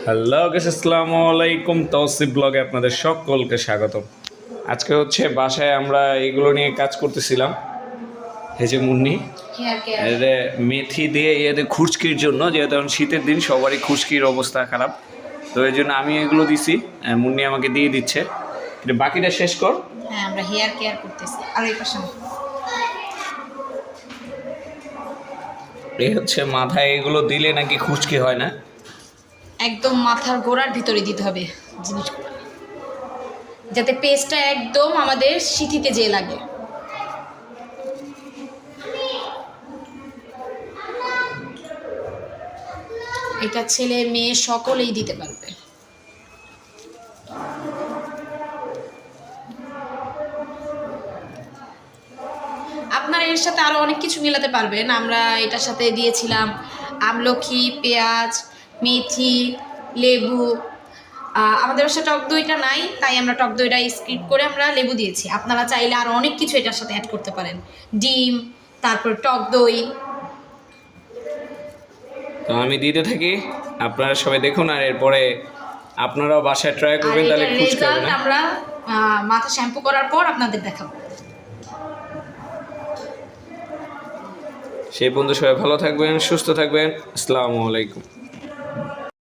Hello guys, আসসালামু আলাইকুম। তৌসিফ ব্লগে আপনাদের সকলকে স্বাগতম। আজকে হচ্ছে বাসায় আমরা এগুলো নিয়ে কাজ করতেছিলাম। এই যে মুন্নি মেথি দিয়ে এদের খুশকির জন্য, যেহেতু এখন শীতের দিন সবারই খুশকির অবস্থা খারাপ, তো এই জন্য আমি এগুলো দিছি, মুন্নি আমাকে দিয়ে দিচ্ছে। বাকিটা শেষ কর। হ্যাঁ, আমরা হেয়ার কেয়ার করতেছি। আর এই পাশে এই হচ্ছে মাথায় এগুলো দিলে নাকি খুশকি হয় না, একদম মাথার গোড়ার ভিতরে দিতে হবে জিনিসগুলো, যাতে পেস্টটা একদম আমাদের সিথিতে যেয়ে লাগে। এটা ছেলে মেয়ে সকলেই দিতে পারবে। আপনারা এর সাথে আরো অনেক কিছু মিলাতে পারবেন। আমরা এটার সাথে দিয়েছিলাম আমলকি, পেঁয়াজ, মেথি, লেবু। আমাদের বাসায় টক দইটা নাই, তাই আমরা টক দইটা স্কিপ করে আমরা লেবু দিয়েছি। আপনারা চাইলে আরো অনেক কিছু এটার সাথে অ্যাড করতে পারেন, ডিম, তারপর টক দই। তো আমি দিতে থাকি, আপনারা সবাই দেখুন, আর এরপরে আপনারাও বাসায় ট্রাই করবেন, তাহলে খুশকি হবে না। আমরা মাথা শ্যাম্পু করার পর আপনাদের দেখাবো। সেই বন্ধু সবাই ভালো থাকবেন, সুস্থ থাকবেন। আসসালামু আলাইকুম।